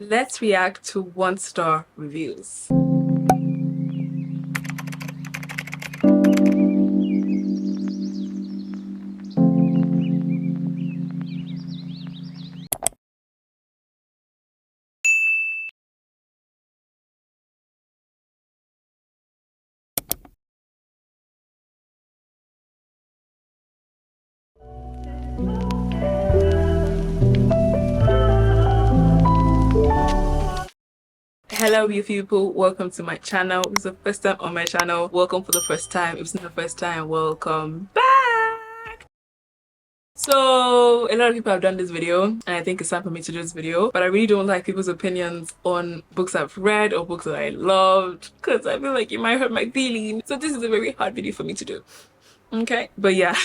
Let's react to 1-star reviews. Hello beautiful people, welcome to my channel. If it's the first time on my channel, welcome for the first time. If it's not the first time, welcome back. So a lot of people have done this video and I think it's time for me to do this video, but I really don't like people's opinions on books I've read or books that I loved because I feel like it might hurt my feelings. So this is a very hard video for me to do. Okay, but yeah,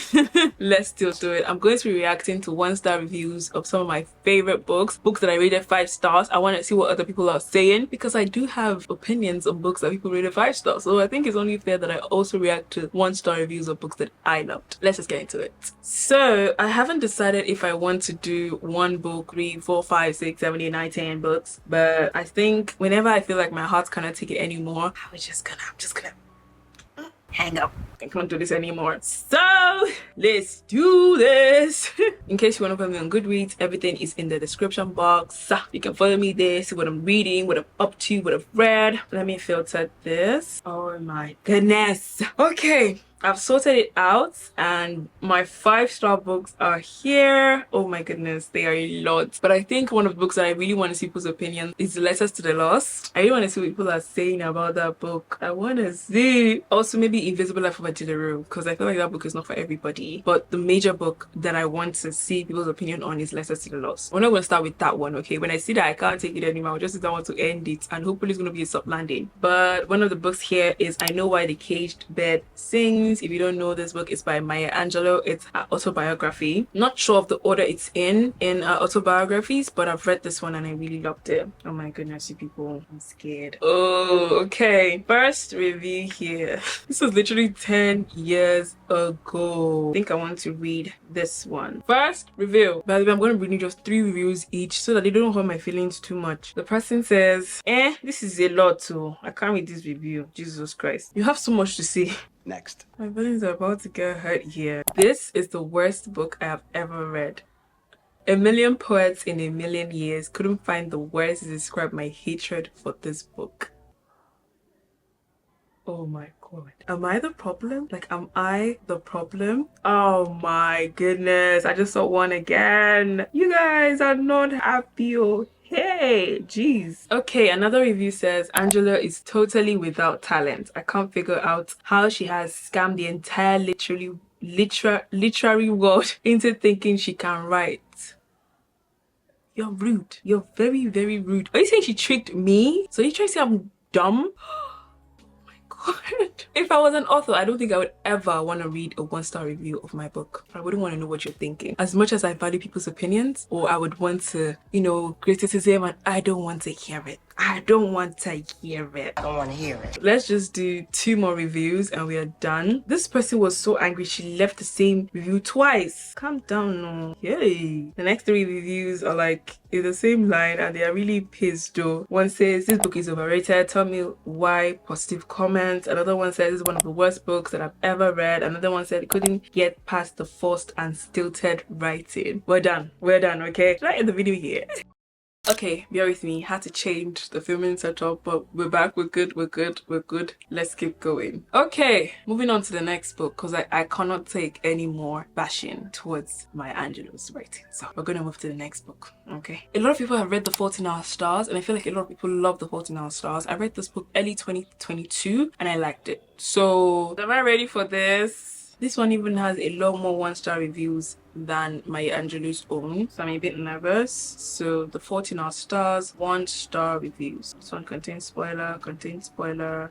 let's still do it. I'm going to be reacting to 1-star reviews of some of my favorite books that I rated 5 stars. I want to see what other people are saying because I do have opinions on books that people rated 5 stars, so I think it's only fair that I also react to 1-star reviews of books that I loved. Let's just get into it. So I haven't decided if I want to do 1 book, 3, 4, 5, 6, 7, 8, 9, 10 books, but I think whenever I feel like my heart cannot take it anymore, I'm just gonna hang up. I can't do this anymore. So let's do this. In case you want to follow me on Goodreads, everything is in the description box. You can follow me there, see what I'm reading, what I'm up to, what I've read. Let me filter this. Oh my goodness. Okay, I've sorted it out and my 5-star books are here. Oh my goodness, they are a lot. But I think one of the books that I really want to see people's opinion is Letters to the Lost. I really want to see what people are saying about that book. I want to see. Also maybe Invisible Life of a Jidaro, because I feel like that book is not for everybody. But the major book that I want to see people's opinion on is Letters to the Lost. We're not going to start with that one, okay? When I see that I can't take it anymore, I'll just want to end it and hopefully it's going to be a soft landing. But one of the books here is I Know Why the Caged Bird Sings. If you don't know, this book is by Maya Angelou. It's an autobiography. Not sure of the order it's in autobiographies, but I've read this one and I really loved it. Oh my goodness, you people, I'm scared. Oh, okay. First review here. This was literally 10 years ago. I think I want to read this one. First review. By the way, I'm going to bring you just 3 reviews each so that they don't hurt my feelings too much. The person says, this is a lot too. I can't read this review. Jesus Christ. You have so much to say. Next. My feelings are about to get hurt here. This is the worst book I have ever read. A million poets in a million years couldn't find the words to describe my hatred for this book. Oh my god. Am I the problem? Like, am I the problem? Oh my goodness. I just saw one again. You guys are not happy, oh. Hey, jeez. Okay, another review says Angela is totally without talent. I can't figure out how she has scammed the entire literary world into thinking she can write. You're rude. You're very, very rude. Are you saying she tricked me? So you trying to say I'm dumb? If I was an author, I don't think I would ever want to read a 1-star review of my book. I wouldn't want to know what you're thinking. As much as I value people's opinions, or I would want to, criticism, and I don't want to hear it. I don't want to hear it. I don't want to hear it. Let's just do 2 more reviews and we are done. This person was so angry she left the same review twice. Calm down, no. Yay. The next 3 reviews are like in the same line and they are really pissed though. One says this book is overrated. Tell me why. Positive comments. Another one says this is one of the worst books that I've ever read. Another one said it couldn't get past the forced and stilted writing. We're done. We're done, okay? Should I end the video here? Okay, bear with me. Had to change the filming setup, but we're back. We're good. We're good. We're good. Let's keep going. Okay, moving on to the next book because I cannot take any more bashing towards Maya Angelou's writing. So we're gonna move to the next book. Okay. A lot of people have read The Fault in Our Stars, and I feel like a lot of people love The Fault in Our Stars. I read this book early 2022, and I liked it. So am I ready for this? This one even has a lot more 1-star reviews than Maya Angelou's own, so I'm a bit nervous. So The Fault in Our Stars, 1-star reviews. This one contains spoiler.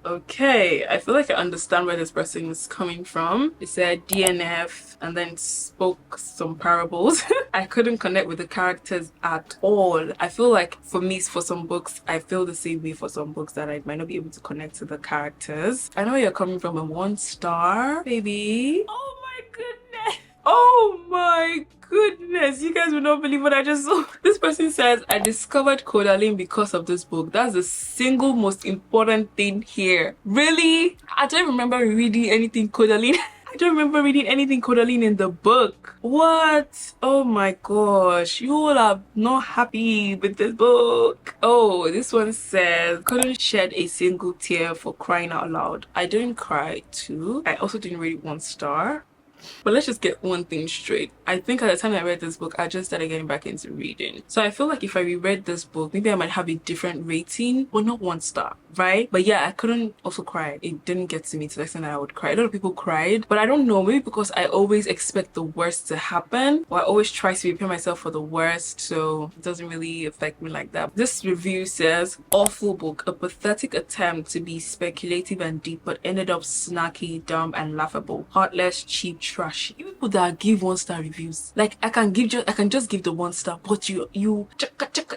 Okay, I feel like I understand where this person is coming from. It said DNF and then spoke some parables. I couldn't connect with the characters at all. I feel like for me, for some books, I feel the same way for some books that I might not be able to connect to the characters. I know where you're coming from. A 1-star, baby. Oh my goodness. Oh my goodness, you guys will not believe what I just saw. This person says, I discovered Codaline because of this book. That's the single most important thing here. Really? I don't remember reading anything Codaline. I don't remember reading anything Codaline in the book. What? Oh my gosh. You all are not happy with this book. Oh, this one says, couldn't shed a single tear for crying out loud. I didn't cry too. I also didn't rate it 1 star. But let's just get one thing straight. I think at the time I read this book, I just started getting back into reading. So I feel like if I reread this book, maybe I might have a different rating. Well, not 1 star, right? But yeah, I couldn't also cry. It didn't get to me to the extent that I would cry. A lot of people cried, but I don't know. Maybe because I always expect the worst to happen, or I always try to prepare myself for the worst, so it doesn't really affect me like that. This review says, awful book, a pathetic attempt to be speculative and deep, but ended up snarky, dumb, and laughable. Heartless, cheap, trash. You people that give 1 star reviews, like I can just give the 1 star, but you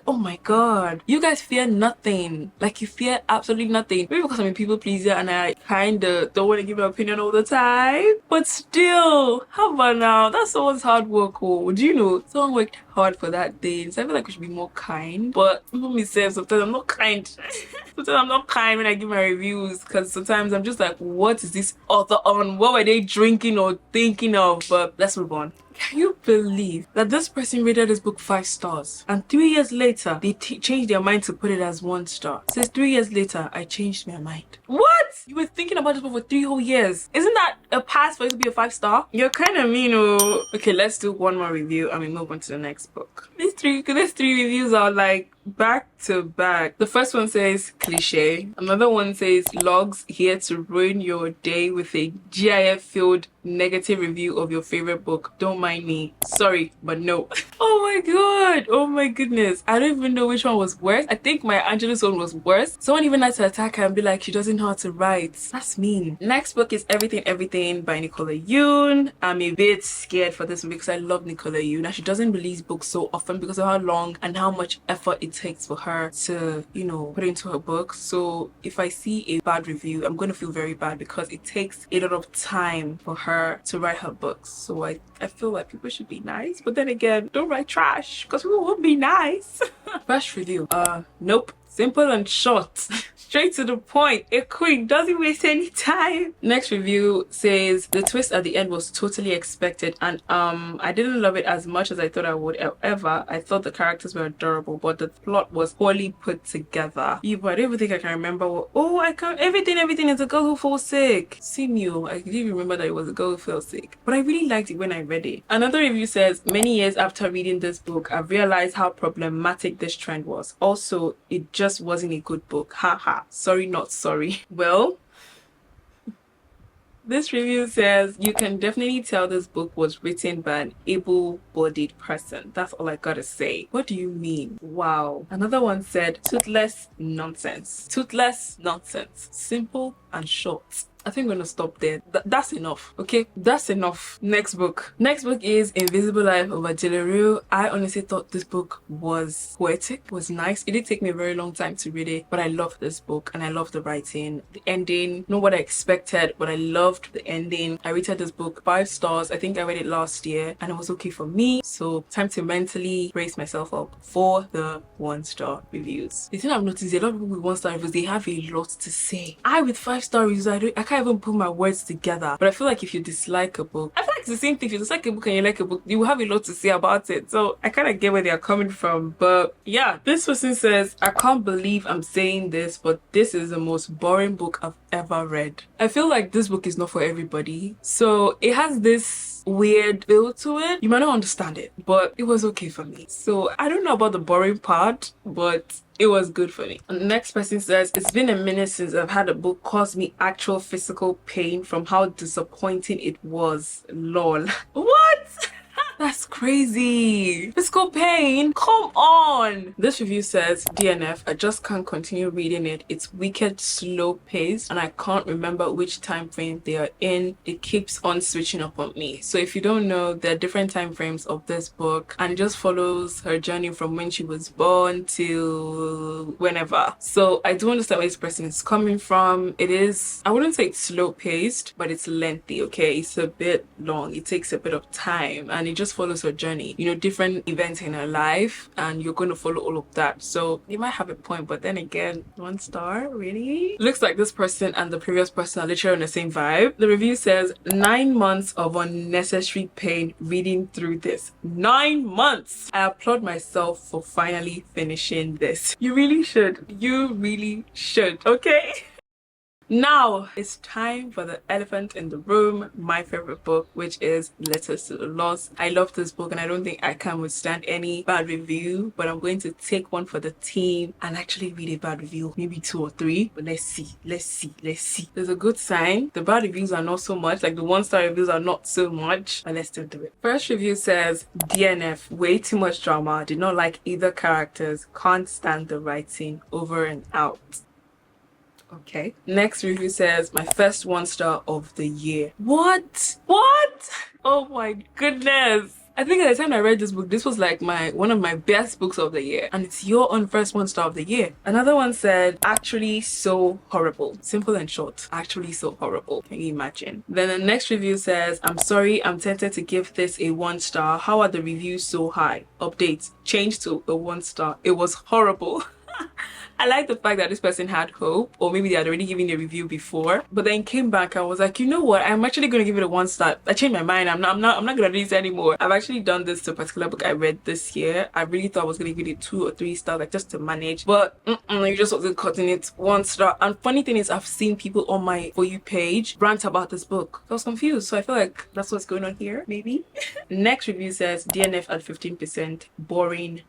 oh my god, you guys fear nothing. Like, you fear absolutely nothing. Maybe because I'm a people pleaser and I kinda don't want to give my opinion all the time, but still, how about now? That's someone's hard work. Oh, do you know someone worked hard for that thing? So I feel like we should be more kind. But people myself, sometimes I'm not kind. Sometimes I'm not kind when I give my reviews, because sometimes I'm just like, what is this author on? What were they drinking or thinking of? But let's move on. Can you believe that this person rated this book 5 stars and 3 years later they changed their mind to put it as 1 star? It says 3 years later I changed my mind. What? You were thinking about this book for 3 whole years. Isn't that a pass for it to be a 5 star? You're kind of mean. Oh. Okay, let's do one more review and we move on to the next book. These three reviews are like back to back. The first one says cliche. Another one says logs here to ruin your day with a GIF filled negative review of your favorite book. Don't mind me. Sorry, but no. Oh my god. Oh my goodness. I don't even know which one was worse. I think my Angelus one was worse. Someone even had to attack her and be like, she doesn't know how to write. That's mean. Next book is Everything by Nicola Yoon. I'm a bit scared for this one because I love Nicola Yoon and she doesn't release books so often because of how long and how much effort it takes for her to, you know, put into her book. So if I see a bad review, I'm going to feel very bad because it takes a lot of time for her to write her books. So I feel like people should be nice, but then again, don't write trash because people won't be nice. First review, nope. Simple and short. Straight to the point. A queen doesn't waste any time. Next review says the twist at the end was totally expected and I didn't love it as much as I thought I would. However, I thought the characters were adorable, but the plot was poorly put together. Yeah, but I don't even think I can remember what, oh, I can't. Everything is a girl who falls sick. Simio. I didn't remember that it was a girl who fell sick, but I really liked it when I read it. Another review says, many years after reading this book, I've realized how problematic this trend was. Also, it just wasn't a good book. Haha. Sorry, not sorry. Well, this review says, you can definitely tell this book was written by an able-bodied person. That's all I gotta say. What do you mean? Wow. Another one said, toothless nonsense. Toothless nonsense. Simple and short. I think I'm gonna stop there. That's enough. Okay, that's enough. Next book is Invisible Life of Adeleru. I honestly thought this book was poetic, was nice. It did take me a very long time to read it, but I loved this book and I loved the writing, the ending, not what I expected, but I loved the ending. I rated this book 5 stars. I think I read it last year and it was okay for me. So time to mentally brace myself up for the 1-star reviews. The thing I've noticed is a lot of people with 1-star reviews, they have a lot to say. I with 5-star reviews, I can't even put my words together. But I feel like if you dislike a book, I feel like it's the same thing. If you dislike a book and you like a book, you will have a lot to say about it. So I kind of get where they are coming from. But yeah, this person says, I can't believe I'm saying this, but this is the most boring book I've ever read. I feel like this book is not for everybody. So it has this weird feel to it. You might not understand it, but it was okay for me. So I don't know about the boring part, but it was good for me. And the next person says, it's been a minute since I've had a book cause me actual physical pain from how disappointing it was. Lol. What? That's crazy. Physical pain? Come on. This review says, DNF, I just can't continue reading it. It's wicked slow paced and I can't remember which time frame they are in. It keeps on switching up on me. So if you don't know, there are different time frames of this book and it just follows her journey from when she was born till whenever. So I do understand where this person is coming from. It is, I wouldn't say it's slow paced, but it's lengthy. Okay, it's a bit long, it takes a bit of time, and it just follows her journey, you know, different events in her life, and you're going to follow all of that. So you might have a point, but then again, 1 star, really? Looks like this person and the previous person are literally on the same vibe. The review says 9 months of unnecessary pain reading through this. 9 months. I applaud myself for finally finishing this. You really should. You really should, okay? Now it's time for the elephant in the room, my favorite book, which is Letters to the Lost. I love this book and I don't think I can withstand any bad review, but I'm going to take one for the team and actually read a bad review, maybe 2 or 3, but let's see. There's a good sign. The bad reviews are not so much, like the 1-star reviews are not so much, but let's still do it. First review says, DNF, way too much drama, did not like either characters, can't stand the writing, over and out. Okay. Next review says, my first 1-star of the year. What? Oh my goodness. I think at the time I read this book, this was like one of my best books of the year, and it's your own first 1-star of the year. Another one said, actually so horrible. Simple and short. Actually so horrible. Can you imagine? Then the next review says, I'm sorry, I'm tempted to give this a 1-star. How are the reviews so high? Update. Change to a 1-star. It was horrible. I like the fact that this person had hope, or maybe they had already given a review before, but then came back and was like, you know what, I'm actually going to give it a 1-star. I changed my mind. I'm not going to read this anymore. I've actually done this to a particular book I read this year. I really thought I was going to give it 2 or 3 stars, like just to manage, but you just wasn't cutting it. 1-star. And funny thing is, I've seen people on my For You page rant about this book. I was confused, so I feel like that's what's going on here, maybe. Next review says, DNF at 15%, boring.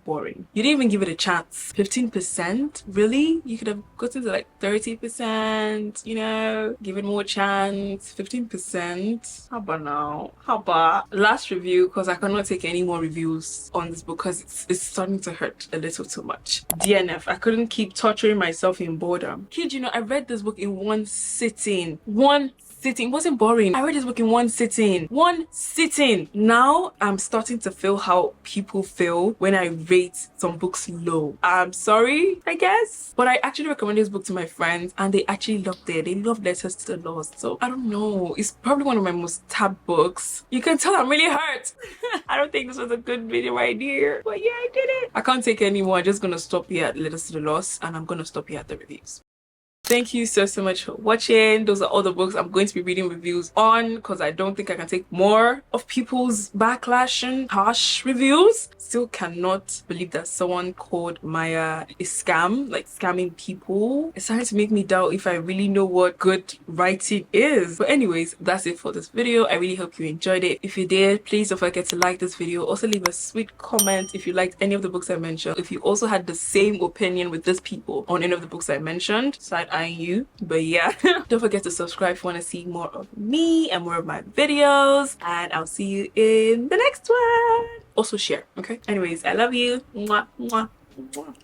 You didn't even give it a chance. 15%? Really? You could have gotten to like 30%, you know, give it more chance. 15%. How about now? How about last review, because I cannot take any more reviews on this book because it's starting to hurt a little too much. DNF. I couldn't keep torturing myself in boredom. Kid, you know, I read this book in one sitting. It wasn't boring. I read this book in one sitting. Now I'm starting to feel how people feel when I rate some books low. I'm sorry, I guess, but I actually recommend this book to my friends and they actually loved it. They love Letters to the Lost. So I don't know, it's probably one of my most tabbed books. You can tell I'm really hurt. I don't think this was a good video idea, but yeah, I did it. I can't take any more. I'm just gonna stop here at Letters to the Lost, and I'm gonna stop here at the reviews. Thank you so much for watching. Those are all the books I'm going to be reading reviews on, because I don't think I can take more of people's backlash and harsh reviews. Still cannot believe that someone called Maya a scam, like scamming people. It's starting to make me doubt if I really know what good writing is. But anyways, that's it for this video. I really hope you enjoyed it. If you did, please don't forget to like this video. Also leave a sweet comment if you liked any of the books I mentioned. If you also had the same opinion with these people on any of the books I mentioned, side eyeing you. But yeah, don't forget to subscribe if you want to see more of me and more of my videos, and I'll see you in the next one. Also share, okay? Anyways, I love you. Mwah, mwah, mwah.